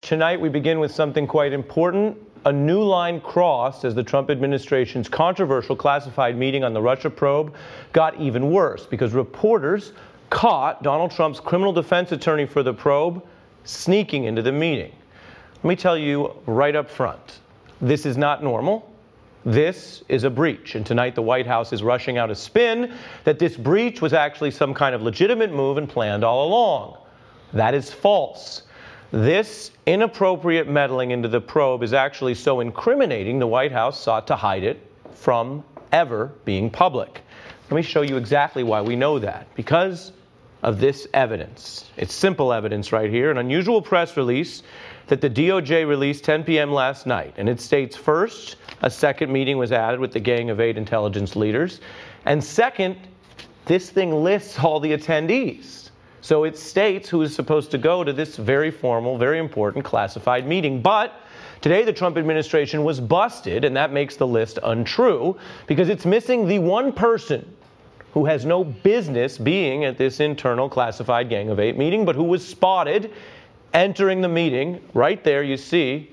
tonight we begin with something quite important. A new line crossed as the Trump administration's controversial classified meeting on the Russia probe got even worse because reporters caught Donald Trump's criminal defense attorney for the probe sneaking into the meeting. Let me tell you right up front, this is not normal. This is a breach, and tonight the White House is rushing out a spin that this breach was actually some kind of legitimate move and planned all along. That is false. This inappropriate meddling into the probe is actually so incriminating the White House sought to hide it from ever being public. Let me show you exactly why we know that. Because of this evidence. It's simple evidence right here, an unusual press release that the DOJ released 10 p.m. last night. And it states, first, a second meeting was added with the Gang of Eight intelligence leaders. And second, this thing lists all the attendees. So it states who is supposed to go to this very formal, very important classified meeting. But today the Trump administration was busted, and that makes the list untrue because it's missing the one person who has no business being at this internal classified Gang of Eight meeting, but who was spotted entering the meeting. Right there you see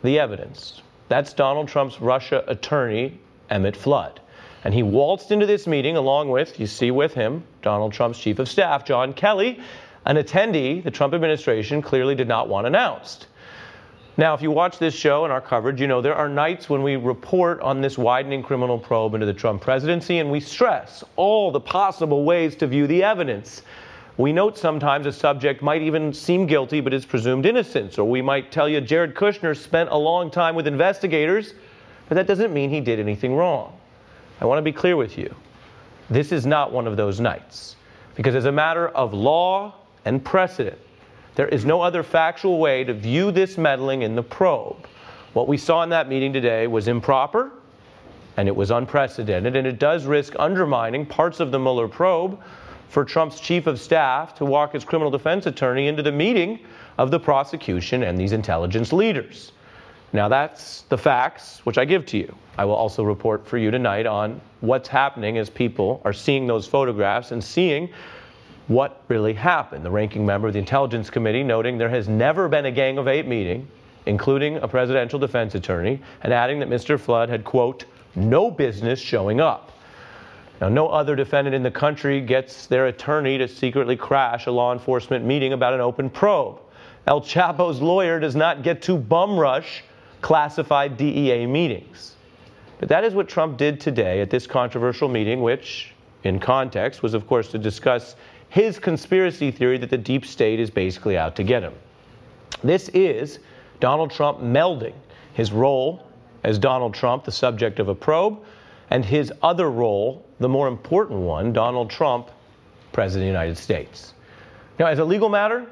the evidence. That's Donald Trump's Russia attorney, Emmett Flood. And he waltzed into this meeting along with, you see with him, Donald Trump's chief of staff, John Kelly, an attendee the Trump administration clearly did not want announced. Now, if you watch this show and our coverage, you know there are nights when we report on this widening criminal probe into the Trump presidency, and we stress all the possible ways to view the evidence. We note sometimes a subject might even seem guilty but is presumed innocent, or we might tell you Jared Kushner spent a long time with investigators, but that doesn't mean he did anything wrong. I want to be clear with you. This is not one of those nights, because as a matter of law and precedent, there is no other factual way to view this meddling in the probe. What we saw in that meeting today was improper, and it was unprecedented, and it does risk undermining parts of the Mueller probe for Trump's chief of staff to walk his criminal defense attorney into the meeting of the prosecution and these intelligence leaders. Now that's the facts, which I give to you. I will also report for you tonight on what's happening as people are seeing those photographs and seeing what really happened. The ranking member of the Intelligence Committee noting there has never been a Gang of Eight meeting, including a presidential defense attorney, and adding that Mr. Flood had, quote, no business showing up. Now, no other defendant in the country gets their attorney to secretly crash a law enforcement meeting about an open probe. El Chapo's lawyer does not get to bum rush classified DEA meetings. But that is what Trump did today at this controversial meeting, which, in context, was, of course, to discuss his conspiracy theory that the deep state is basically out to get him. This is Donald Trump melding his role as Donald Trump, the subject of a probe, and his other role, the more important one, Donald Trump, President of the United States. Now, as a legal matter,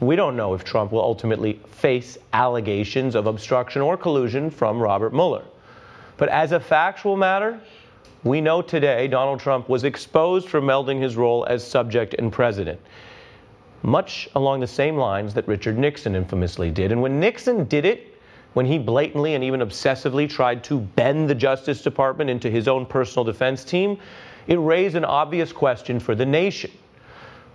we don't know if Trump will ultimately face allegations of obstruction or collusion from Robert Mueller. But as a factual matter, we know today Donald Trump was exposed for melding his role as subject and president, much along the same lines that Richard Nixon infamously did. And when Nixon did it, when he blatantly and even obsessively tried to bend the Justice Department into his own personal defense team, it raised an obvious question for the nation.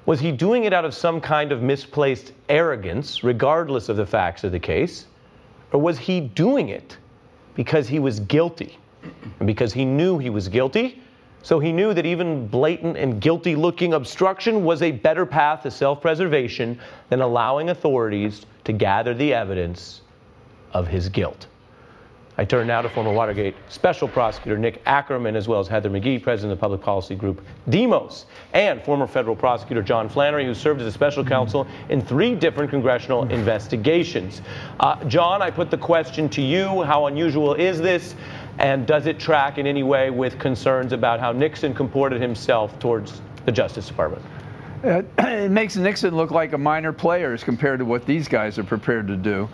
Was he doing it out of some kind of misplaced arrogance, regardless of the facts of the case? Or was he doing it because he was guilty? And because he knew he was guilty, so he knew that even blatant and guilty-looking obstruction was a better path to self-preservation than allowing authorities to gather the evidence of his guilt. I turn now to former Watergate Special Prosecutor Nick Ackerman, as well as Heather McGhee, President of the Public Policy Group Demos, and former federal prosecutor John Flannery, who served as a special counsel in 3 different congressional investigations. John, I put the question to you, how unusual is this, and does it track in any way with concerns about how Nixon comported himself towards the Justice Department? It makes Nixon look like a minor player as compared to what these guys are prepared to do.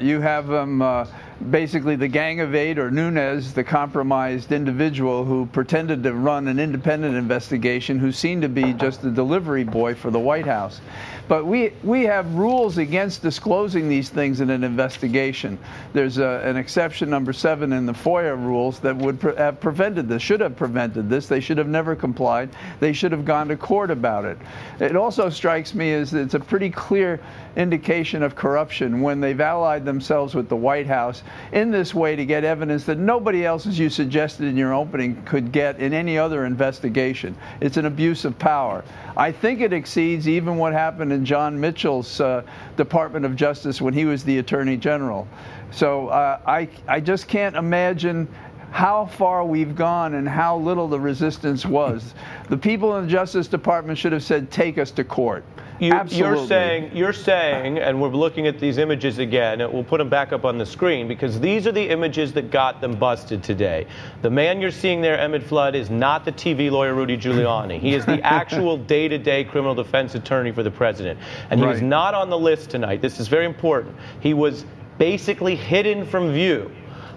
You have them, basically the Gang of Eight, or Nunes, the compromised individual who pretended to run an independent investigation, who seemed to be just the delivery boy for the White House. But we have rules against disclosing these things in an investigation. There's an exception number 7 in the FOIA rules that would have prevented this, should have prevented this. They should have never complied. They should have gone to court about it. It also strikes me as it's a pretty clear indication of corruption when they've allied themselves with the White House in this way to get evidence that nobody else, as you suggested in your opening, could get in any other investigation. It's an abuse of power. I think it exceeds even what happened in John Mitchell's Department of Justice when he was the Attorney General. So I just can't imagine how far we've gone and how little the resistance was. The people in the Justice Department should have said, take us to court. Absolutely. You're saying, and we're looking at these images again, and we'll put them back up on the screen, because these are the images that got them busted today. The man you're seeing there, Emmett Flood, is not the TV lawyer Rudy Giuliani. He is the actual day-to-day criminal defense attorney for the president. And he was not on the list tonight. This is very important. He was basically hidden from view.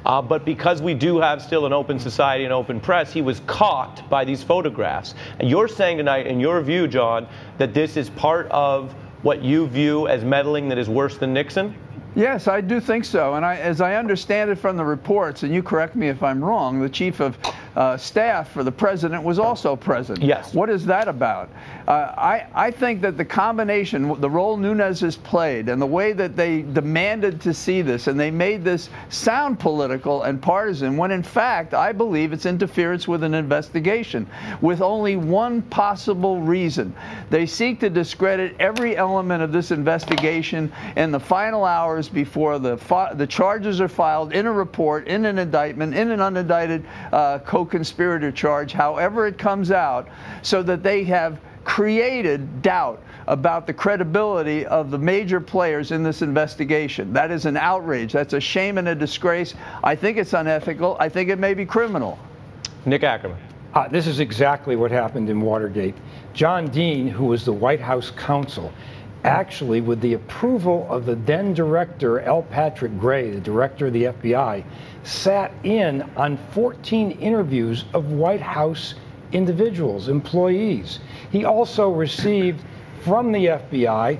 But because we do have still an open society and open press, he was caught by these photographs. And you're saying tonight, in your view, John, that this is part of what you view as meddling that is worse than Nixon? Yes, I do think so. And as I understand it from the reports, and you correct me if I'm wrong, the chief of staff for the president was also present. Yes. What is that about? I think that the combination, the role Nunes has played, and the way that they demanded to see this, and they made this sound political and partisan, when in fact, I believe it's interference with an investigation, with only one possible reason. They seek to discredit every element of this investigation in the final hours before the charges are filed, in a report, in an indictment, in an unindicted co-conspirator charge, however it comes out, so that they have created doubt about the credibility of the major players in this investigation. That is an outrage. That's a shame and a disgrace. I think it's unethical. I think it may be criminal. Nick Ackerman. This is exactly what happened in Watergate. John Dean, who was the White House counsel, actually, with the approval of the then director, L. Patrick Gray, the director of the FBI, sat in on 14 interviews of White House individuals, employees. He also received from the FBI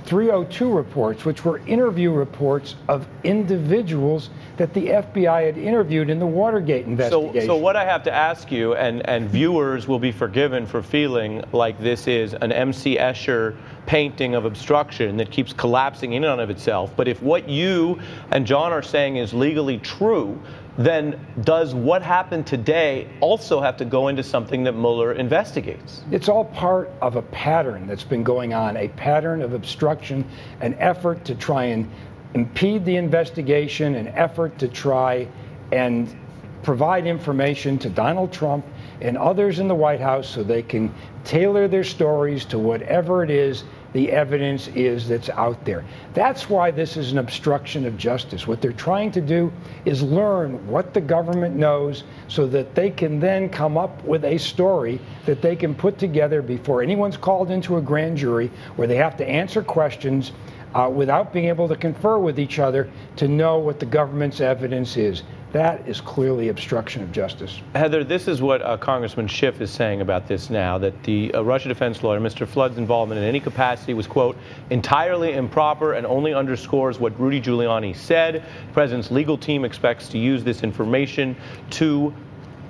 302 reports, which were interview reports of individuals that the FBI had interviewed in the Watergate investigation. So what I have to ask you, and viewers will be forgiven for feeling like this is an M.C. Escher painting of obstruction that keeps collapsing in and of itself, but if what you and John are saying is legally true, then does what happened today also have to go into something that Mueller investigates? It's all part of a pattern that's been going on, a pattern of obstruction, an effort to try and impede the investigation, an effort to try and provide information to Donald Trump and others in the White House so they can tailor their stories to whatever it is the evidence is that's out there. That's why this is an obstruction of justice. What they're trying to do is learn what the government knows so that they can then come up with a story that they can put together before anyone's called into a grand jury, where they have to answer questions without being able to confer with each other to know what the government's evidence is. That is clearly obstruction of justice. Heather, this is what Congressman Schiff is saying about this now, that the Russia defense lawyer, Mr. Flood's involvement in any capacity was, quote, entirely improper and only underscores what Rudy Giuliani said. The president's legal team expects to use this information to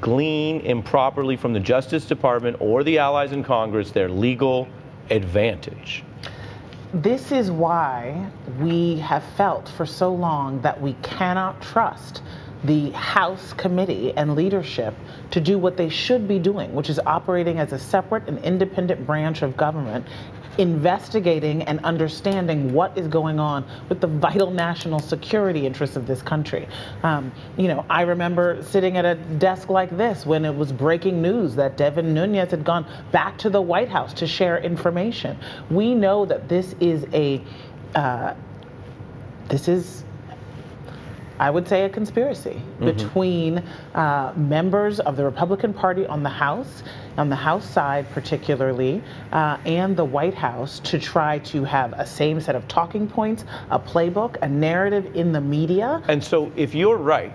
glean improperly from the Justice Department or the allies in Congress their legal advantage. This is why we have felt for so long that we cannot trust the House committee and leadership to do what they should be doing, which is operating as a separate and independent branch of government, investigating and understanding what is going on with the vital national security interests of this country. You know, I remember sitting at a desk like this when it was breaking news that Devin Nunes had gone back to the White House to share information. We know that this is I would say, a conspiracy between members of the Republican Party on the House side particularly, and the White House to try to have a same set of talking points, a playbook, a narrative in the media. And so if you're right,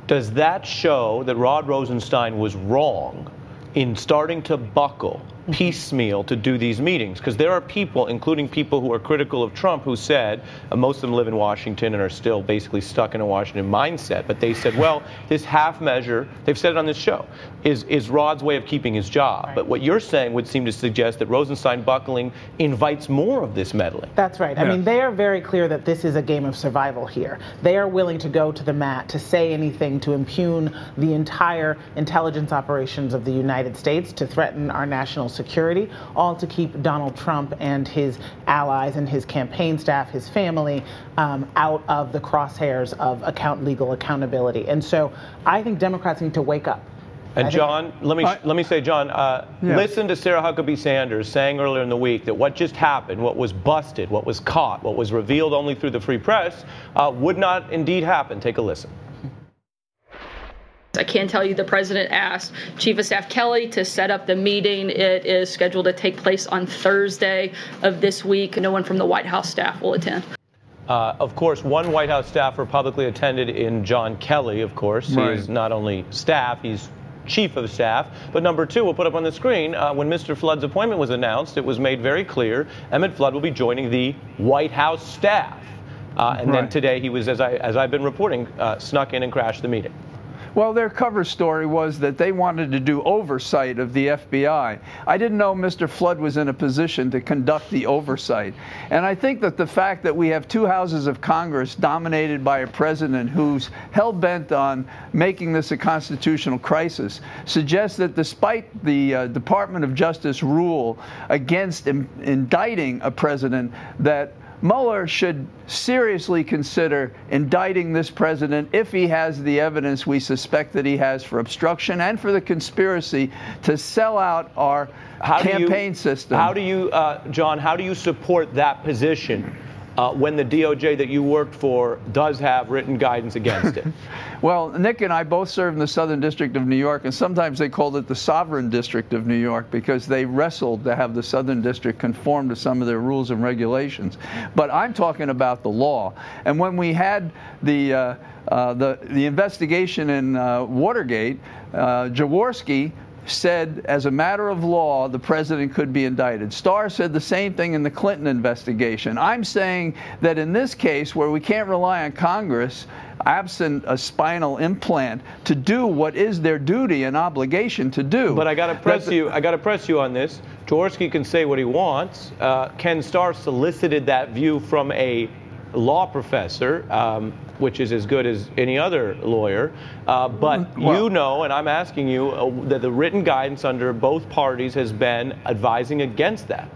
does that show that Rod Rosenstein was wrong in starting to buckle piecemeal to do these meetings, because there are people, including people who are critical of Trump, who said, most of them live in Washington and are still basically stuck in a Washington mindset, but they said, well, this half measure, they've said it on this show, is Rod's way of keeping his job. Right. But what you're saying would seem to suggest that Rosenstein buckling invites more of this meddling. That's right. I mean, they are very clear that this is a game of survival here. They are willing to go to the mat to say anything to impugn the entire intelligence operations of the United States, to threaten our national security, all to keep Donald Trump and his allies and his campaign staff, his family, out of the crosshairs of legal accountability. And so I think Democrats need to wake up. And John, let me say, John, listen to Sarah Huckabee Sanders saying earlier in the week that what just happened, what was busted, what was caught, what was revealed only through the free press, would not indeed happen. Take a listen. I can tell you the president asked Chief of Staff Kelly to set up the meeting. It is scheduled to take place on Thursday of this week. No one from the White House staff will attend. Of course, one White House staffer publicly attended in John Kelly, of course. Right. He is not only staff, he's chief of staff. But number two, we'll put up on the screen, when Mr. Flood's appointment was announced, it was made very clear Emmett Flood will be joining the White House staff. And then today he was, as I've been reporting, snuck in and crashed the meeting. Well, their cover story was that they wanted to do oversight of the FBI. I didn't know Mr. Flood was in a position to conduct the oversight. And I think that the fact that we have two houses of Congress dominated by a president who's hell-bent on making this a constitutional crisis suggests that despite the Department of Justice rule against indicting a president, that Mueller should seriously consider indicting this president if he has the evidence we suspect that he has for obstruction and for the conspiracy to sell out our campaign system. How do you, John, how do you support that position when the DOJ that you worked for does have written guidance against it? Well, Nick and I both served in the Southern District of New York, and sometimes they called it the Sovereign District of New York because they wrestled to have the Southern District conform to some of their rules and regulations. But I'm talking about the law. And when we had the investigation in Watergate, Jaworski said, as a matter of law, the president could be indicted. Starr said the same thing in the Clinton investigation. I'm saying that in this case, where we can't rely on Congress, absent a spinal implant, to do what is their duty and obligation to do. But I got to press you. I got to press you on this. Jaworski can say what he wants. Ken Starr solicited that view from a law professor, which is as good as any other lawyer. But you know, and I'm asking you, that the written guidance under both parties has been advising against that.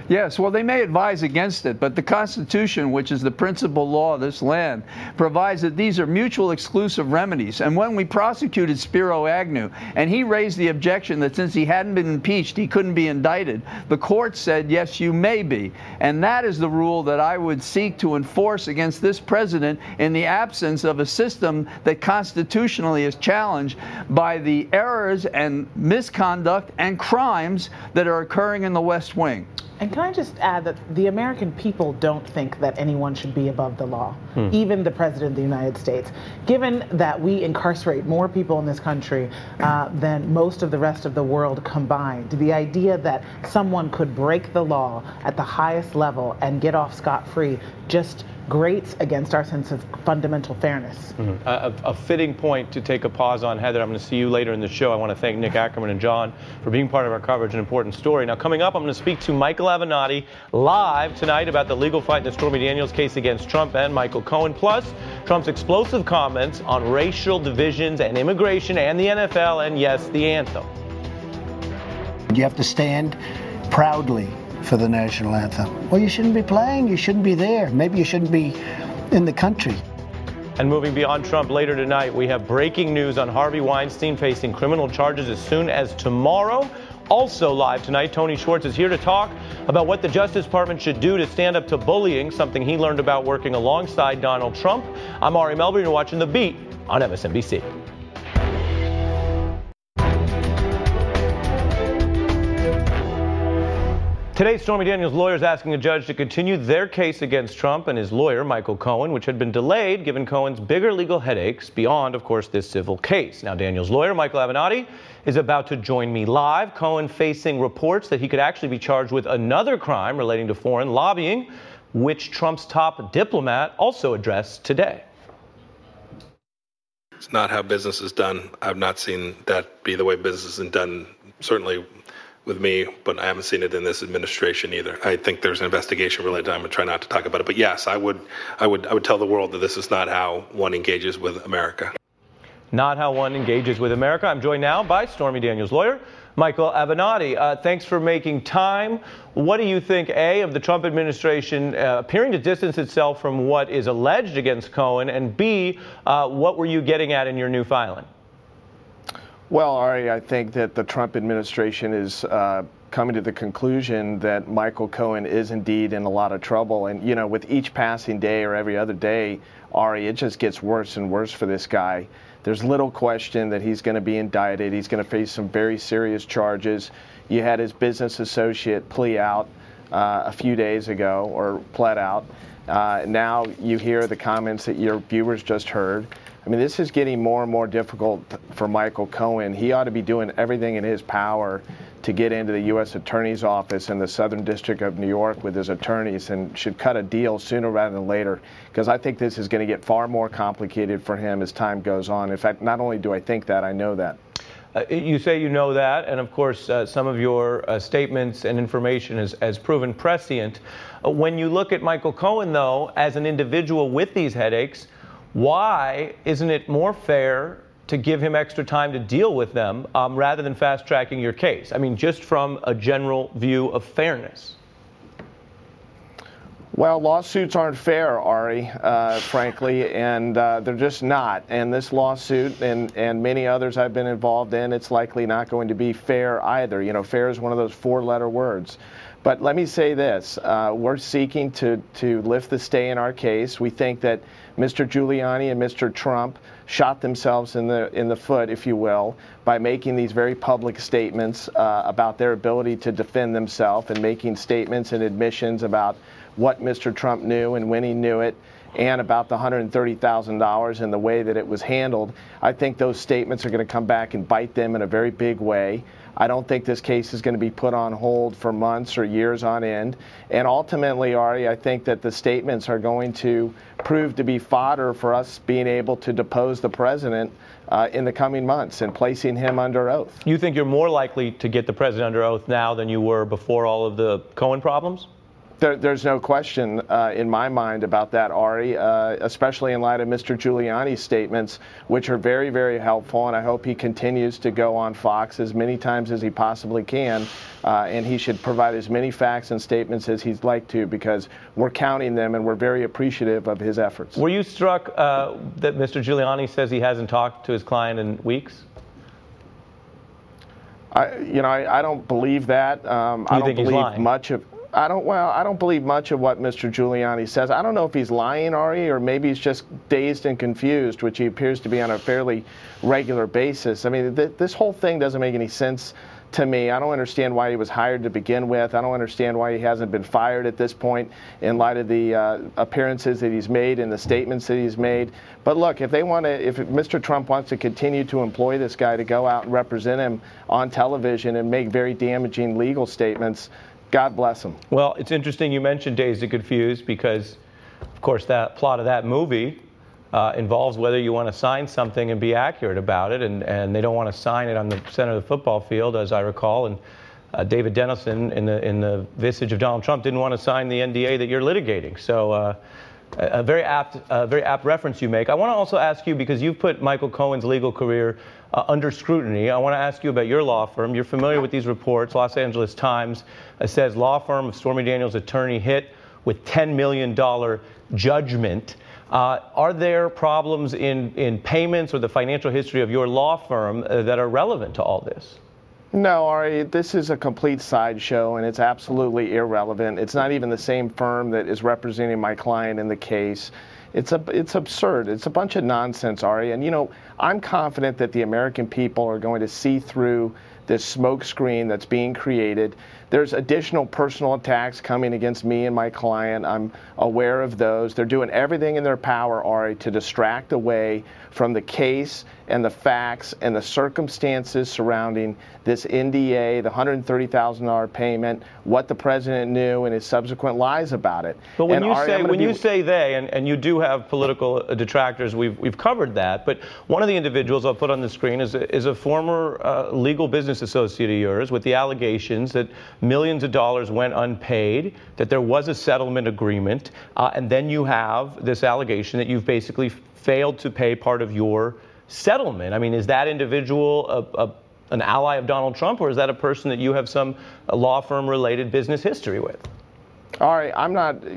Yes, well, they may advise against it, but the Constitution, which is the principal law of this land, provides that these are mutual exclusive remedies. And when we prosecuted Spiro Agnew, and he raised the objection that since he hadn't been impeached, he couldn't be indicted, the court said, yes, you may be. And that is the rule that I would seek to enforce against this president in the absence of a system that constitutionally is challenged by the errors and misconduct and crimes that are occurring in the West Wing. And can I just add that the American people don't think that anyone should be above the law, even the President of the United States. Given that we incarcerate more people in this country than most of the rest of the world combined, the idea that someone could break the law at the highest level and get off scot-free just grates against our sense of fundamental fairness. A fitting point to take a pause on, Heather. I'm going to see you later in the show. I want to thank Nick Ackerman and John for being part of our coverage, an important story. Now, coming up, I'm going to speak to Michael Avenatti live tonight about the legal fight in the Stormy Daniels case against Trump and Michael Cohen, plus Trump's explosive comments on racial divisions and immigration and the NFL, and yes, the anthem. You have to stand proudly for the national anthem. Well, you shouldn't be playing. You shouldn't be there. Maybe you shouldn't be in the country. And moving beyond Trump, later tonight, we have breaking news on Harvey Weinstein facing criminal charges as soon as tomorrow. Also live tonight, Tony Schwartz is here to talk about what the Justice Department should do to stand up to bullying, something he learned about working alongside Donald Trump. I'm Ari Melber, and you're watching The Beat on MSNBC. Today, Stormy Daniels' lawyer is asking a judge to continue their case against Trump and his lawyer, Michael Cohen, which had been delayed given Cohen's bigger legal headaches beyond, of course, this civil case. Now, Daniels' lawyer, Michael Avenatti, is about to join me live. Cohen facing reports that he could actually be charged with another crime relating to foreign lobbying, which Trump's top diplomat also addressed today. It's not how business is done. I've not seen that be the way business is done, certainly with me, but I haven't seen it in this administration either. I think there's an investigation related to it. I'm going to try not to talk about it. But yes, I would tell the world that this is not how one engages with America. Not how one engages with America. I'm joined now by Stormy Daniels' lawyer, Michael Avenatti. Thanks for making time. What do you think, A, of the Trump administration appearing to distance itself from what is alleged against Cohen, and B, what were you getting at in your new filing? Well, Ari, I think that the Trump administration is coming to the conclusion that Michael Cohen is indeed in a lot of trouble. And, you know, with each passing day or every other day, Ari, it just gets worse and worse for this guy. There's little question that he's going to be indicted. He's going to face some very serious charges. You had his business associate plea out a few days ago, or pled out. Now you hear the comments that your viewers just heard. I mean, this is getting more and more difficult for Michael Cohen. He ought to be doing everything in his power to get into the U.S. Attorney's Office in the Southern District of New York with his attorneys, and should cut a deal sooner rather than later, because I think this is going to get far more complicated for him as time goes on. In fact, not only do I think that, I know that. You say you know that, and of course some of your statements and information has proven prescient. When you look at Michael Cohen, though, as an individual with these headaches, why isn't it more fair to give him extra time to deal with them rather than fast-tracking your case? I mean, just from a general view of fairness. Well, lawsuits aren't fair, Ari, frankly, and they're just not. And this lawsuit and many others I've been involved in, it's likely not going to be fair either. You know, fair is one of those four-letter words. But let me say this, we're seeking to lift the stay in our case. We think that Mr. Giuliani and Mr. Trump shot themselves in the foot, if you will, by making these very public statements about their ability to defend themselves, and making statements and admissions about what Mr. Trump knew and when he knew it, and about the $130,000 and the way that it was handled. I think those statements are going to come back and bite them in a very big way. I don't think this case is going to be put on hold for months or years on end. And ultimately, Ari, I think that the statements are going to prove to be fodder for us being able to depose the president in the coming months and placing him under oath. You think you're more likely to get the president under oath now than you were before all of the Cohen problems? There's no question in my mind about that, Ari, especially in light of Mr. Giuliani's statements, which are very, very helpful, and I hope he continues to go on Fox as many times as he possibly can, and he should provide as many facts and statements as he'd like to, because we're counting them and we're very appreciative of his efforts. Were you struck that Mr. Giuliani says he hasn't talked to his client in weeks? I don't believe that. I don't believe much of. I don't believe much of what Mr. Giuliani says. I don't know if he's lying, Ari, or maybe he's just dazed and confused, which he appears to be on a fairly regular basis. I mean, this whole thing doesn't make any sense to me. I don't understand why he was hired to begin with. I don't understand why he hasn't been fired at this point in light of the appearances that he's made and the statements that he's made. But look, if Mr. Trump wants to continue to employ this guy to go out and represent him on television and make very damaging legal statements, God bless him. Well, it's interesting you mentioned Dazed and Confused, because, of course, that plot of that movie involves whether you want to sign something and be accurate about it, and they don't want to sign it on the center of the football field, as I recall. And David Dennison, in the visage of Donald Trump, didn't want to sign the NDA that you're litigating. So a very apt reference you make. I want to also ask you, because you've put Michael Cohen's legal career under scrutiny, I want to ask you about your law firm. You're familiar with these reports. Los Angeles Times says law firm of Stormy Daniels' attorney hit with $10 million judgment. Are there problems in payments or the financial history of your law firm that are relevant to all this? No, Ari, this is a complete sideshow, and it's absolutely irrelevant. It's not even the same firm that is representing my client in the case. It's absurd. It's a bunch of nonsense, Ari. And, you know, I'm confident that the American people are going to see through this smokescreen that's being created. There's additional personal attacks coming against me and my client. I'm aware of those. They're doing everything in their power, Ari, to distract away from the case and the facts and the circumstances surrounding this NDA, the $130,000 payment, what the president knew, and his subsequent lies about it. But when you say they, and you do have political detractors, we've covered that. But one of the individuals I'll put on the screen is a former legal business associate of yours with the allegations that millions of dollars went unpaid, that there was a settlement agreement, and then you have this allegation that you've basically failed to pay part of your settlement. I mean, is that individual an ally of Donald Trump, or is that a person that you have some law firm related business history with? All right,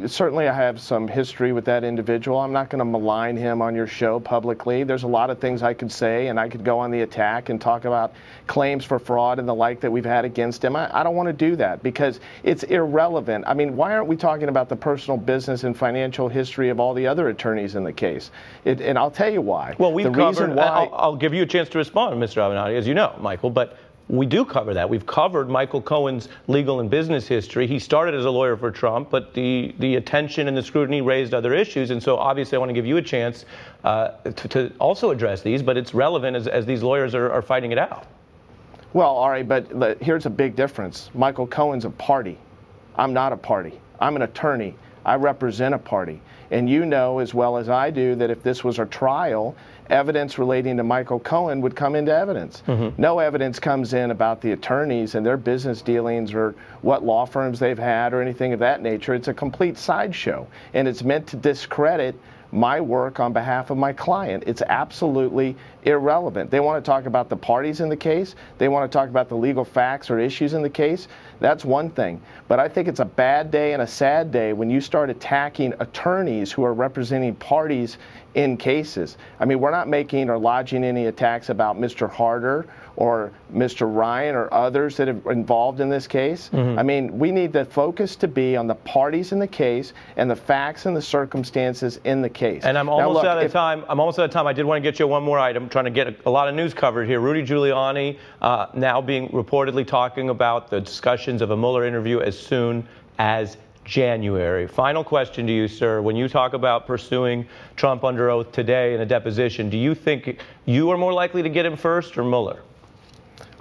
certainly I have some history with that individual. I'm not going to malign him on your show publicly. There's a lot of things I could say, and I could go on the attack and talk about claims for fraud and the like that we've had against him. I don't want to do that because it's irrelevant. I mean, why aren't we talking about the personal business and financial history of all the other attorneys in the case? And I'll tell you why. Well, I'll give you a chance to respond, Mr. Avenatti, as you know, Michael, but we do cover that. We've covered Michael Cohen's legal and business history. He started as a lawyer for Trump, but the attention and the scrutiny raised other issues. And so obviously I want to give you a chance to also address these, but it's relevant as these lawyers are fighting it out. Well, all right, but here's a big difference. Michael Cohen's a party. I'm not a party. I'm an attorney. I represent a party. And you know as well as I do that if this was a trial, evidence relating to Michael Cohen would come into evidence. Mm-hmm. No evidence comes in about the attorneys and their business dealings or what law firms they've had or anything of that nature. It's a complete sideshow, and it's meant to discredit my work on behalf of my client. It's absolutely irrelevant. They want to talk about the parties in the case. They want to talk about the legal facts or issues in the case. That's one thing. But I think it's a bad day and a sad day when you start attacking attorneys who are representing parties in cases. I mean, we're not making or lodging any attacks about Mr. Harder or Mr. Ryan or others that are involved in this case. Mm-hmm. I mean, we need the focus to be on the parties in the case and the facts and the circumstances in the case. And I'm almost out of time. I did want to get you one more item. I'm trying to get a lot of news covered here. Rudy Giuliani now being reportedly talking about the discussions of a Mueller interview as soon as January. Final question to you, sir. When you talk about pursuing Trump under oath today in a deposition, do you think you are more likely to get him first or Mueller?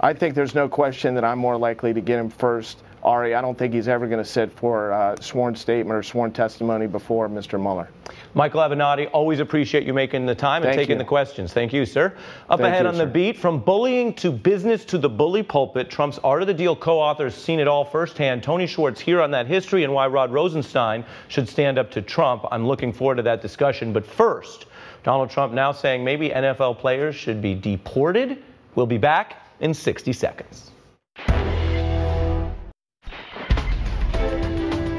I think there's no question that I'm more likely to get him first. Ari, I don't think he's ever going to sit for a sworn statement or sworn testimony before Mr. Mueller. Michael Avenatti, always appreciate you making the time and taking the questions. Thank you, sir. Up ahead on The Beat, from bullying to business to the bully pulpit, Trump's Art of the Deal co-authors seen it all firsthand. Tony Schwartz here on that history and why Rod Rosenstein should stand up to Trump. I'm looking forward to that discussion. But first, Donald Trump now saying maybe NFL players should be deported. We'll be back in 60 seconds.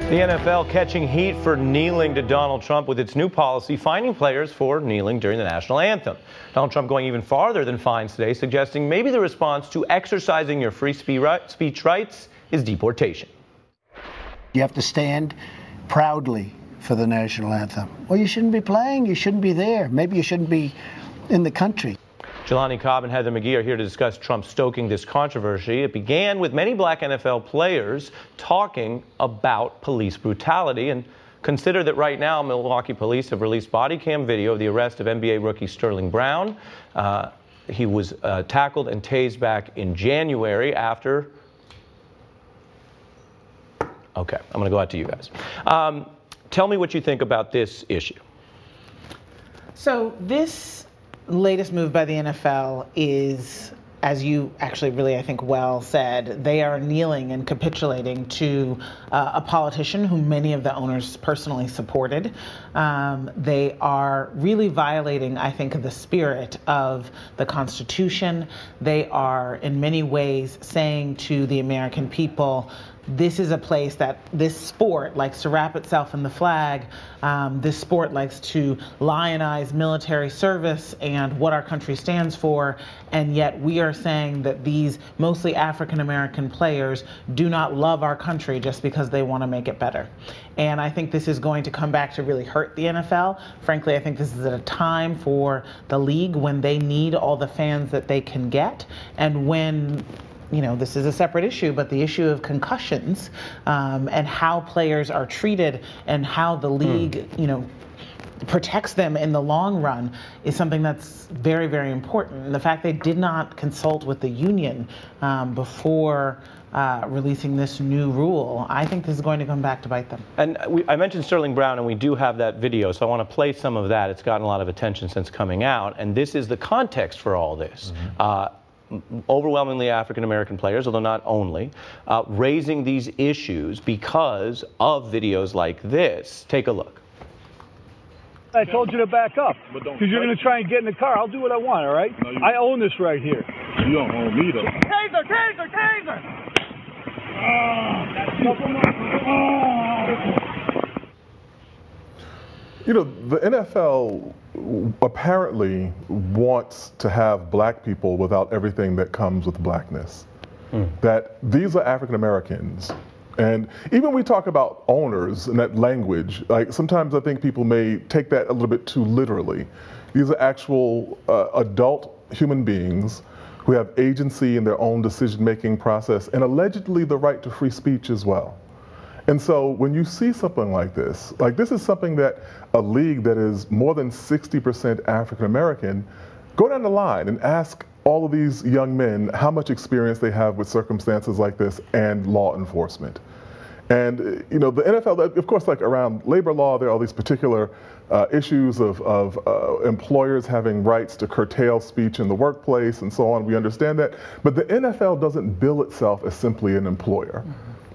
The NFL catching heat for kneeling to Donald Trump with its new policy fining players for kneeling during the national anthem. Donald Trump going even farther than fines today, suggesting maybe the response to exercising your free speech rights is deportation. You have to stand proudly for the national anthem. Well, you shouldn't be playing. You shouldn't be there. Maybe you shouldn't be in the country. Jelani Cobb and Heather McGee are here to discuss Trump stoking this controversy. It began with many black NFL players talking about police brutality. And consider that right now, Milwaukee police have released body cam video of the arrest of NBA rookie Sterling Brown. He was tackled and tased back in January after... Okay, I'm going to go out to you guys. Tell me what you think about this issue. So this latest move by the NFL is, as you actually really, I think, well said, they are kneeling and capitulating to a politician whom many of the owners personally supported. They are really violating, I think, the spirit of the Constitution. They are, in many ways, saying to the American people, this is a place that this sport likes to wrap itself in the flag. This sport likes to lionize military service and what our country stands for. And yet we are saying that these mostly African-American players do not love our country just because they want to make it better. And I think this is going to come back to really hurt the NFL. Frankly, I think this is at a time for the league when they need all the fans that they can get. And when this is a separate issue, but the issue of concussions and how players are treated and how the league, protects them in the long run is something that's very, very important. And the fact they did not consult with the union before releasing this new rule, I think this is going to come back to bite them. And I mentioned Sterling Brown, and we do have that video, so I want to play some of that. It's gotten a lot of attention since coming out, and this is the context for all this. Overwhelmingly African-American players, although not only, raising these issues because of videos like this. Take a look. I told you to back up because you're going to try and get in the car. I'll do what I want, all right? No, I own this right here. You don't own me, though. Taser, taser, taser! The NFL apparently wants to have black people without everything that comes with blackness. That these are African Americans. And even when we talk about owners and that language, like sometimes I think people may take that a little bit too literally. These are actual adult human beings who have agency in their own decision-making process and allegedly the right to free speech as well. And so when you see something like this is something that a league that is more than 60% African American, go down the line and ask all of these young men how much experience they have with circumstances like this and law enforcement. And the NFL, of course, like around labor law, there are all these particular issues of employers having rights to curtail speech in the workplace and so on. We understand that. But the NFL doesn't bill itself as simply an employer.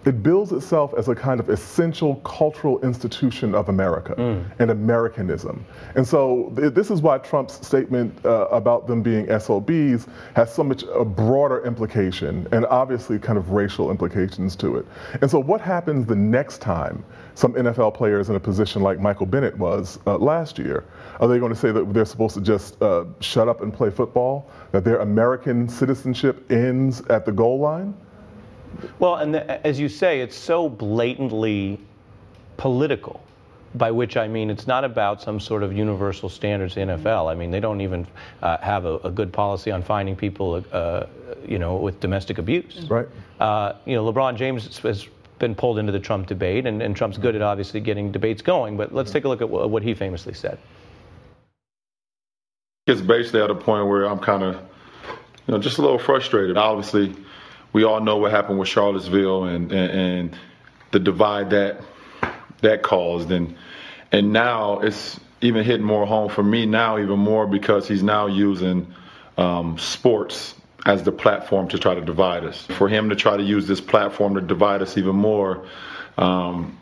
It bills itself as a kind of essential cultural institution of America and Americanism. And so this is why Trump's statement about them being SOBs has so much a broader implication and obviously kind of racial implications to it. And so what happens the next time some NFL players in a position like Michael Bennett was last year? Are they going to say that they're supposed to just shut up and play football? That their American citizenship ends at the goal line? Well, and as you say, it's so blatantly political, by which I mean it's not about some sort of universal standards in the NFL. I mean, they don't even have a good policy on finding people, with domestic abuse. Right. LeBron James has been pulled into the Trump debate, and Trump's good at obviously getting debates going, but let's take a look at what he famously said. It's basically at a point where I'm kind of, just a little frustrated. Obviously, we all know what happened with Charlottesville and the divide that caused, and now it's even hitting more home for me now, even more because he's now using sports as the platform to try to divide us. For him to try to use this platform to divide us even more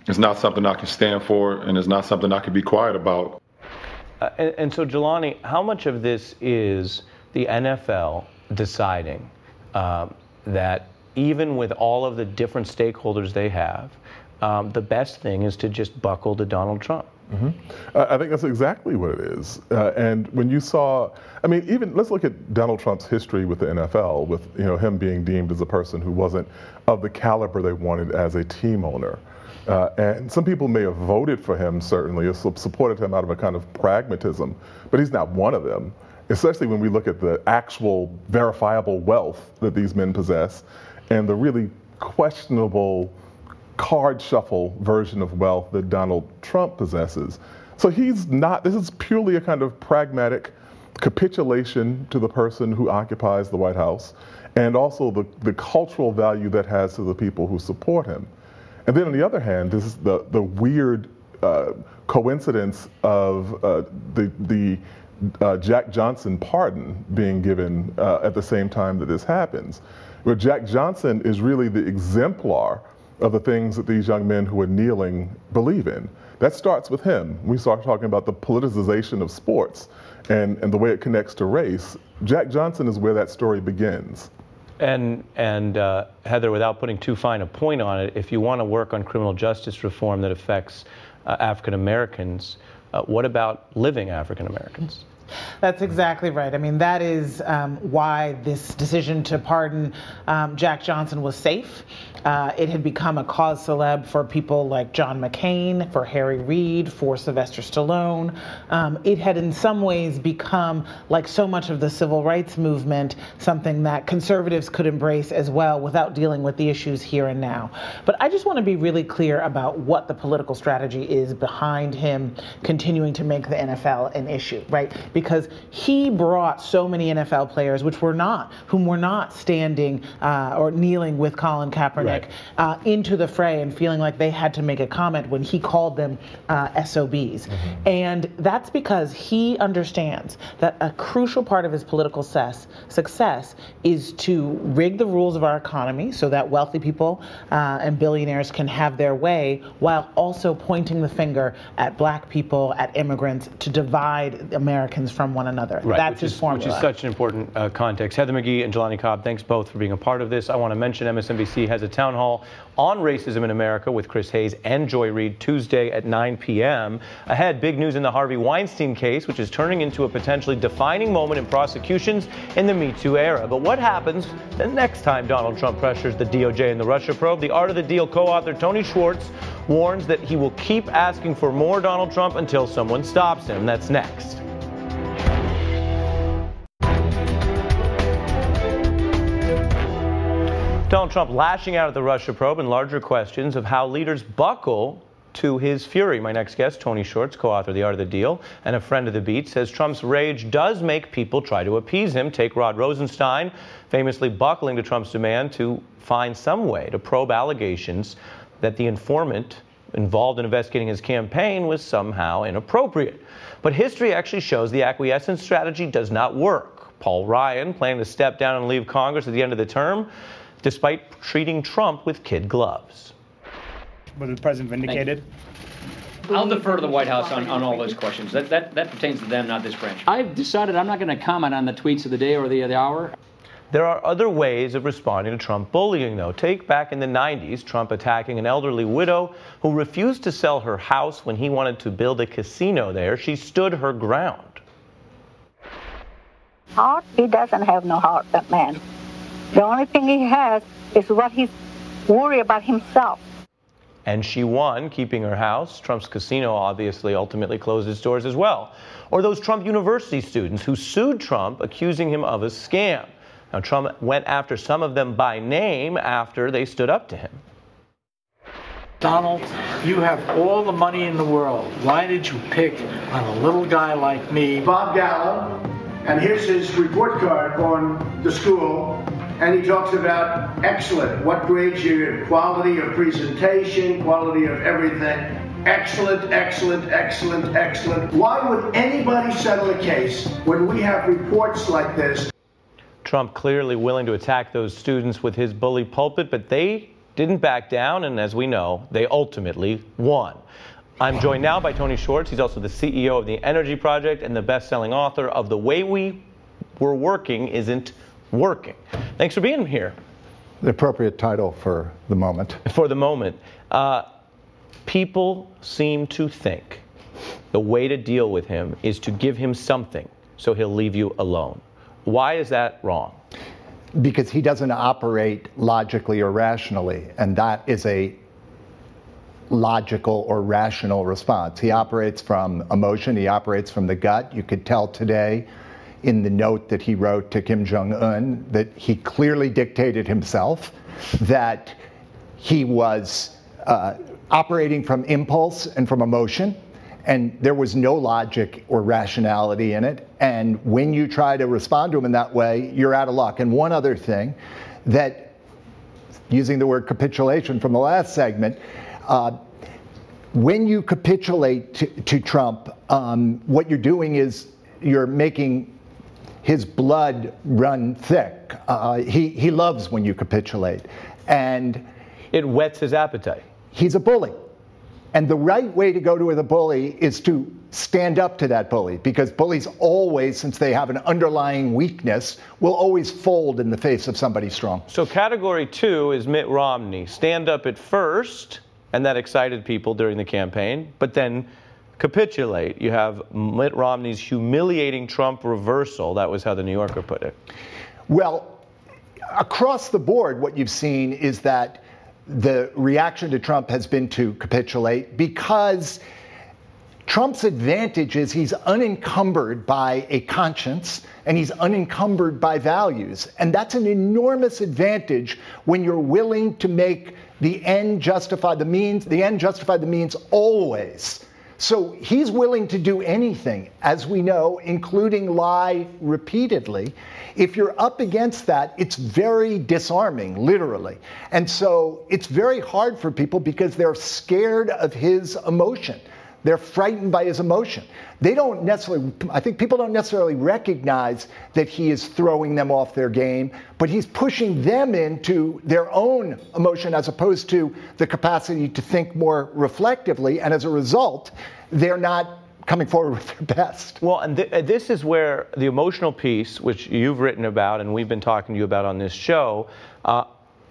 is not something I can stand for, and it's not something I can be quiet about. And so, Jelani, how much of this is the NFL deciding that even with all of the different stakeholders they have, the best thing is to just buckle to Donald Trump? I think that's exactly what it is. And when you saw, even let's look at Donald Trump's history with the NFL, with him being deemed as a person who wasn't of the caliber they wanted as a team owner. And some people may have voted for him, certainly, or supported him out of a kind of pragmatism, but he's not one of them. Especially when we look at the actual verifiable wealth that these men possess and the really questionable card shuffle version of wealth that Donald Trump possesses. So this is purely a kind of pragmatic capitulation to the person who occupies the White House and also the cultural value that has to the people who support him. And then on the other hand, this is the weird coincidence of the Jack Johnson pardon being given at the same time that this happens. Where Jack Johnson is really the exemplar of the things that these young men who are kneeling believe in. That starts with him. We start talking about the politicization of sports and the way it connects to race. Jack Johnson is where that story begins. And Heather, without putting too fine a point on it, if you want to work on criminal justice reform that affects African Americans, what about living African Americans? That's exactly right. That is why this decision to pardon Jack Johnson was safe. It had become a cause célèbre for people like John McCain, for Harry Reid, for Sylvester Stallone. It had in some ways become, like so much of the civil rights movement, something that conservatives could embrace as well without dealing with the issues here and now. But I just want to be really clear about what the political strategy is behind him continuing to make the NFL an issue, right? Because he brought so many NFL players whom were not standing or kneeling with Colin Kaepernick into the fray and feeling like they had to make a comment when he called them SOBs. And that's because he understands that a crucial part of his political success is to rig the rules of our economy so that wealthy people and billionaires can have their way, while also pointing the finger at black people, at immigrants, to divide Americans from one another. That's his formula. Which is such an important context. Heather McGhee and Jelani Cobb, thanks both for being a part of this. I want to mention MSNBC has a town hall on racism in America with Chris Hayes and Joy Reid Tuesday at 9 p.m. Ahead, big news in the Harvey Weinstein case, which is turning into a potentially defining moment in prosecutions in the Me Too era. But what happens the next time Donald Trump pressures the DOJ and the Russia probe? The Art of the Deal co-author Tony Schwartz warns that he will keep asking for more Donald Trump until someone stops him. That's next. Donald Trump lashing out at the Russia probe and larger questions of how leaders buckle to his fury. My next guest, Tony Schwartz, co-author of The Art of the Deal and a friend of the Beat, says Trump's rage does make people try to appease him. Take Rod Rosenstein, famously buckling to Trump's demand to find some way to probe allegations that the informant involved in investigating his campaign was somehow inappropriate. But history actually shows the acquiescence strategy does not work. Paul Ryan planning to step down and leave Congress at the end of the term, despite treating Trump with kid gloves. Was the president vindicated? I'll defer to the White House on all those questions. That pertains to them, not this branch. I've decided I'm not going to comment on the tweets of the day or the hour. There are other ways of responding to Trump bullying, though. Take back in the 90s, Trump attacking an elderly widow who refused to sell her house when he wanted to build a casino there. She stood her ground. Heart? He doesn't have no heart, that man. The only thing he has is what he's worried about himself. And she won, keeping her house. Trump's casino obviously ultimately closed its doors as well. Or those Trump University students who sued Trump, accusing him of a scam. Now, Trump went after some of them by name after they stood up to him. Donald, you have all the money in the world. Why did you pick on a little guy like me? Bob Gallo, and here's his report card on the school. And he talks about excellent. What grades you get? Quality of presentation, quality of everything. Excellent, excellent, excellent, excellent. Why would anybody settle a case when we have reports like this? Trump clearly willing to attack those students with his bully pulpit, but they didn't back down, and as we know, they ultimately won. I'm joined now by Tony Schwartz. He's also the CEO of the Energy Project and the best-selling author of The Way We Were Working Isn't Working. Thanks for being here. The appropriate title for the moment. For the moment. People seem to think the way to deal with him is to give him something so he'll leave you alone. Why is that wrong? Because he doesn't operate logically or rationally, and that is a logical or rational response. He operates from emotion, he operates from the gut. You could tell today in the note that he wrote to Kim Jong-un that he clearly dictated himself, that he was operating from impulse and from emotion, and there was no logic or rationality in it. And when you try to respond to him in that way, you're out of luck. And one other thing, that using the word capitulation from the last segment, when you capitulate to Trump, what you're doing is you're making his blood run thick. He loves when you capitulate. And it whets his appetite. He's a bully. And the right way to go to the bully is to stand up to that bully, because bullies always, since they have an underlying weakness, will always fold in the face of somebody strong. So category 2 is Mitt Romney. Stand up at first, and that excited people during the campaign, but then capitulate. You have Mitt Romney's humiliating Trump reversal. That was how the New Yorker put it. Well, across the board, what you've seen is that the reaction to Trump has been to capitulate, because Trump's advantage is he's unencumbered by a conscience and he's unencumbered by values. And that's an enormous advantage when you're willing to make the end justify the means, always. So he's willing to do anything, as we know, including lie repeatedly. If you're up against that, it's very disarming, literally. And so it's very hard for people because they're scared of his emotion. They're frightened by his emotion. They don't necessarily, I think people don't necessarily recognize that he is throwing them off their game, but he's pushing them into their own emotion as opposed to the capacity to think more reflectively. And as a result, they're not coming forward with their best. Well, and this is where the emotional piece, which you've written about and we've been talking to you about on this show,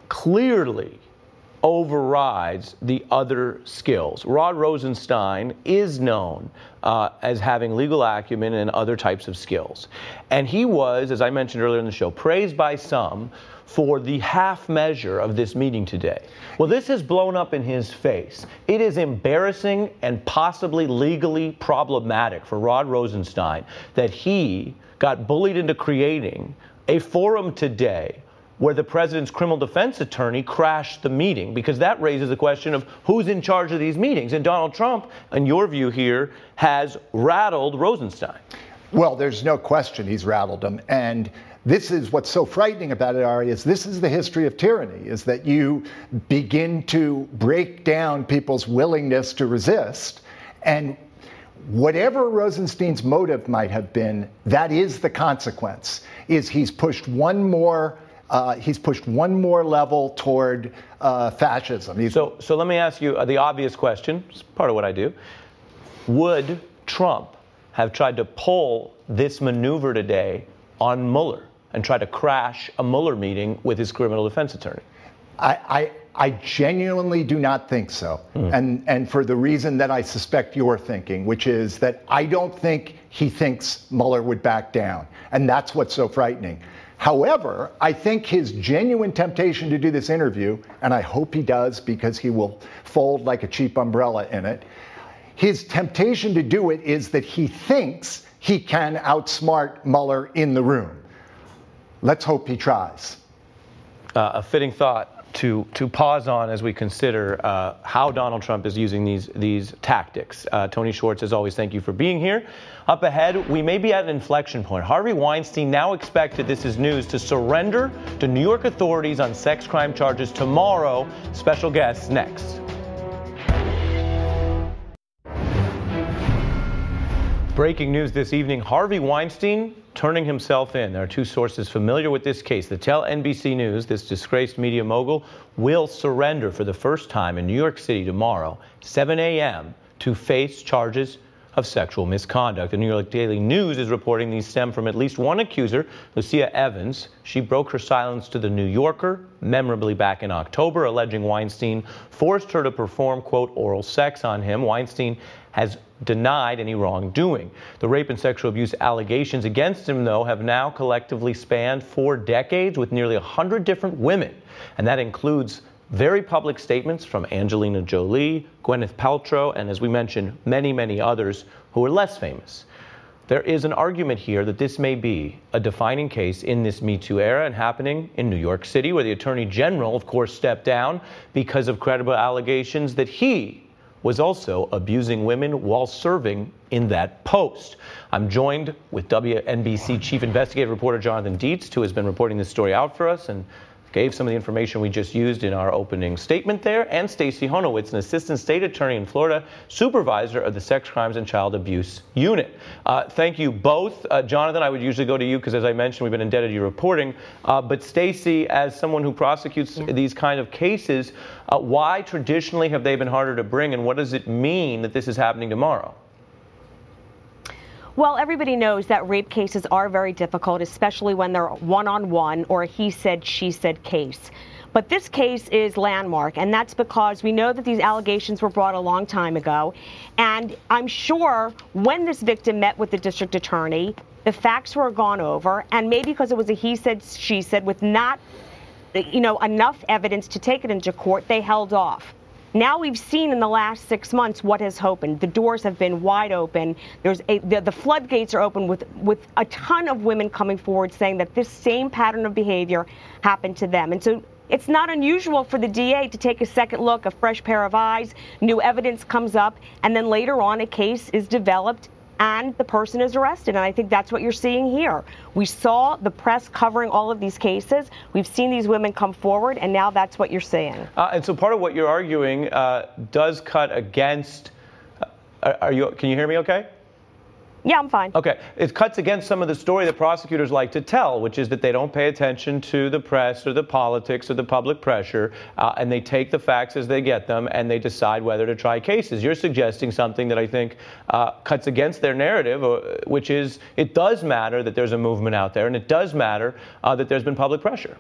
clearly overrides the other skills. Rod Rosenstein is known as having legal acumen and other types of skills. And he was, as I mentioned earlier in the show, praised by some for the half measure of this meeting today. Well, this has blown up in his face. It is embarrassing and possibly legally problematic for Rod Rosenstein that he got bullied into creating a forum today where the president's criminal defense attorney crashed the meeting, because that raises the question of who's in charge of these meetings. And Donald Trump, in your view here, has rattled Rosenstein. Well, there's no question he's rattled him. And this is what's so frightening about it, Ari, is this is the history of tyranny, is that you begin to break down people's willingness to resist. And whatever Rosenstein's motive might have been, that is the consequence, is he's pushed one more level toward fascism. So let me ask you the obvious question. It's part of what I do. Would Trump have tried to pull this maneuver today on Mueller and try to crash a Mueller meeting with his criminal defense attorney? I genuinely do not think so. And for the reason that I suspect you're thinking, which is that I don't think he thinks Mueller would back down. And that's what's so frightening. However, I think his genuine temptation to do this interview, and I hope he does because he will fold like a cheap umbrella in it, his temptation to do it is that he thinks he can outsmart Mueller in the room. Let's hope he tries. A fitting thought to pause on as we consider how Donald Trump is using these tactics. Tony Schwartz, as always, thank you for being here. Up ahead, we may be at an inflection point. Harvey Weinstein now expected, this is news, to surrender to New York authorities on sex crime charges tomorrow. Special guests next. Breaking news this evening, Harvey Weinstein turning himself in. There are two sources familiar with this case that tell NBC News this disgraced media mogul will surrender for the first time in New York City tomorrow, 7 a.m., to face charges of sexual misconduct. The New York Daily News is reporting these stem from at least one accuser, Lucia Evans. She broke her silence to The New Yorker, memorably back in October, alleging Weinstein forced her to perform, quote, oral sex on him. Weinstein has denied any wrongdoing. The rape and sexual abuse allegations against him, though, have now collectively spanned 4 decades with nearly 100 different women. And that includes very public statements from Angelina Jolie, Gwyneth Paltrow, and as we mentioned, many, many others who are less famous. There is an argument here that this may be a defining case in this Me Too era and happening in New York City, where the Attorney General, of course, stepped down because of credible allegations that he was also abusing women while serving in that post. I'm joined with WNBC Chief Investigative Reporter Jonathan Dietz, who has been reporting this story out for us and gave some of the information we just used in our opening statement there, and Stacey Honowitz, an assistant state attorney in Florida, supervisor of the Sex Crimes and Child Abuse Unit. Thank you both. Jonathan, I would usually go to you because, as I mentioned, we've been indebted to your reporting. But Stacey, as someone who prosecutes these kind of cases, why traditionally have they been harder to bring, and what does it mean that this is happening tomorrow? Well, everybody knows that rape cases are very difficult, especially when they're one-on-one or a he said, she said case. But this case is landmark, and that's because we know that these allegations were brought a long time ago. And I'm sure when this victim met with the district attorney, the facts were gone over, and maybe because it was a he said, she said with not enough evidence to take it into court, they held off. Now we've seen in the last 6 months what has happened. The doors have been wide open. The floodgates are open with a ton of women coming forward saying that this same pattern of behavior happened to them. And so it's not unusual for the DA to take a second look, a fresh pair of eyes, new evidence comes up, and then later on a case is developed and the person is arrested. And I think that's what you're seeing here. We saw the press covering all of these cases. We've seen these women come forward, and now that's what you're seeing. And so part of what you're arguing does cut against, can you hear me okay? Yeah, I'm fine. Okay. It cuts against some of the story that prosecutors like to tell, which is that they don't pay attention to the press or the politics or the public pressure, and they take the facts as they get them, and they decide whether to try cases. You're suggesting something that I think cuts against their narrative, which is it does matter that there's a movement out there, and it does matter that there's been public pressure.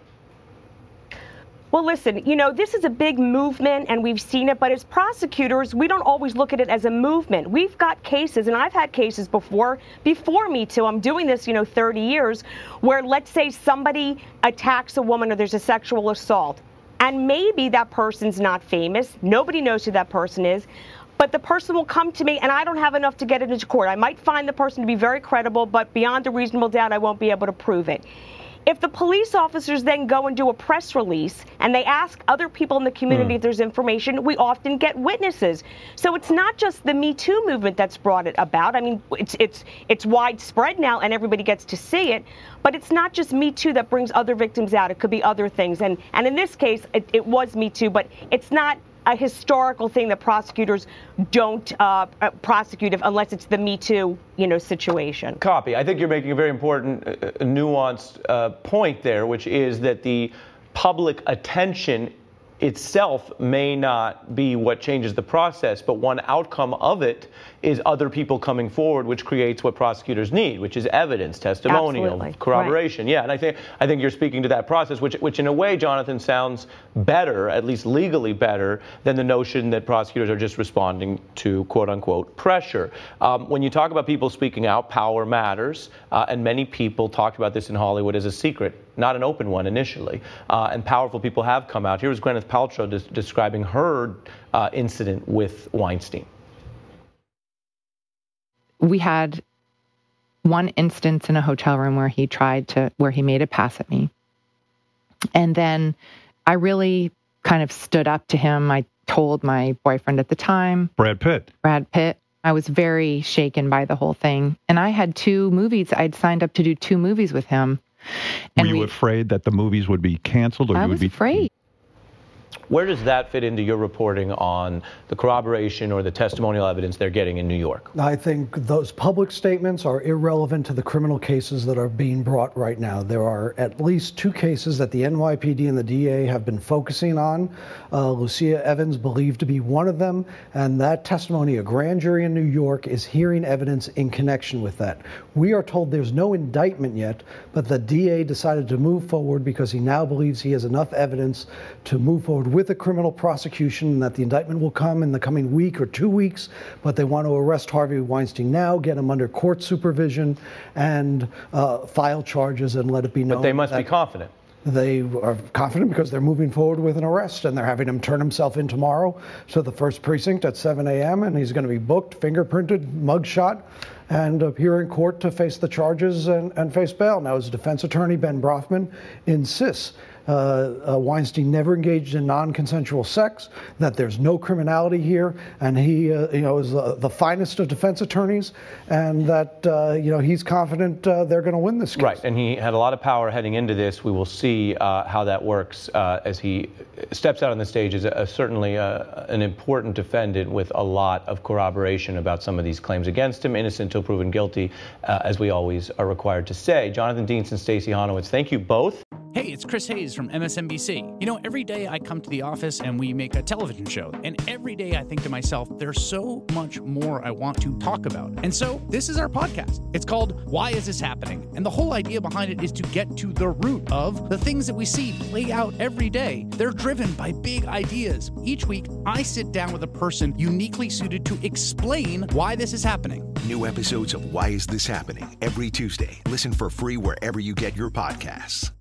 Well, listen, this is a big movement, and we've seen it, but as prosecutors, we don't always look at it as a movement. We've got cases, and I've had cases before Me Too. I'm doing this, 30 years, where let's say somebody attacks a woman or there's a sexual assault, and maybe that person's not famous. Nobody knows who that person is. But the person will come to me, and I don't have enough to get it into court. I might find the person to be very credible, but beyond a reasonable doubt, I won't be able to prove it. If the police officers then go and do a press release and they ask other people in the community if there's information, we often get witnesses. So it's not just the Me Too movement that's brought it about. I mean, it's widespread now and everybody gets to see it, but it's not just Me Too that brings other victims out. It could be other things. And in this case, it was Me Too, but it's not a historical thing that prosecutors don't prosecute unless it's the Me Too, situation. Copy. I think you're making a very important, nuanced point there, which is that the public attention itself may not be what changes the process, but one outcome of it is other people coming forward, which creates what prosecutors need, which is evidence, testimonial, Absolutely. corroboration. Right. Yeah, and I think you're speaking to that process, which in a way, Jonathan, sounds better, at least legally better, than the notion that prosecutors are just responding to quote-unquote pressure. When you talk about people speaking out, power matters, and many people talked about this in Hollywood as a secret, not an open one initially, and powerful people have come out. Here was Gwyneth Paltrow describing her incident with Weinstein. We had one instance in a hotel room where he made a pass at me. And then I really kind of stood up to him. I told my boyfriend at the time, Brad Pitt. I was very shaken by the whole thing. And I had 2 movies. I'd signed up to do 2 movies with him. And were you afraid that the movies would be canceled? Or I you would was be afraid. Where does that fit into your reporting on the corroboration or the testimonial evidence they're getting in New York? I think those public statements are irrelevant to the criminal cases that are being brought right now. There are at least 2 cases that the NYPD and the DA have been focusing on. Lucia Evans believed to be one of them, and that testimony, a grand jury in New York is hearing evidence in connection with that. We are told there's no indictment yet, but the DA decided to move forward because he now believes he has enough evidence to move forward with a criminal prosecution, and that the indictment will come in the coming week or 2 weeks, but they want to arrest Harvey Weinstein now, get him under court supervision, and file charges and let it be known. But they must be confident. They are confident because they're moving forward with an arrest, and they're having him turn himself in tomorrow to the first precinct at 7 a.m., and he's going to be booked, fingerprinted, mugshot, and appear in court to face the charges and face bail. Now, his defense attorney, Ben Brofman, insists Weinstein never engaged in non-consensual sex, that there's no criminality here, and he is the finest of defense attorneys, and that he's confident they're going to win this case. Right, and he had a lot of power heading into this. We will see how that works as he steps out on the stage as certainly an important defendant with a lot of corroboration about some of these claims against him, innocent until proven guilty, as we always are required to say. Jonathan Dienst and Stacey Honowitz, thank you both. Hey, it's Chris Hayes from MSNBC. Every day I come to the office and we make a television show. And every day I think to myself, there's so much more I want to talk about. And so this is our podcast. It's called Why Is This Happening? And the whole idea behind it is to get to the root of the things that we see play out every day. They're driven by big ideas. Each week, I sit down with a person uniquely suited to explain why this is happening. New episodes of Why Is This Happening? Every Tuesday. Listen for free wherever you get your podcasts.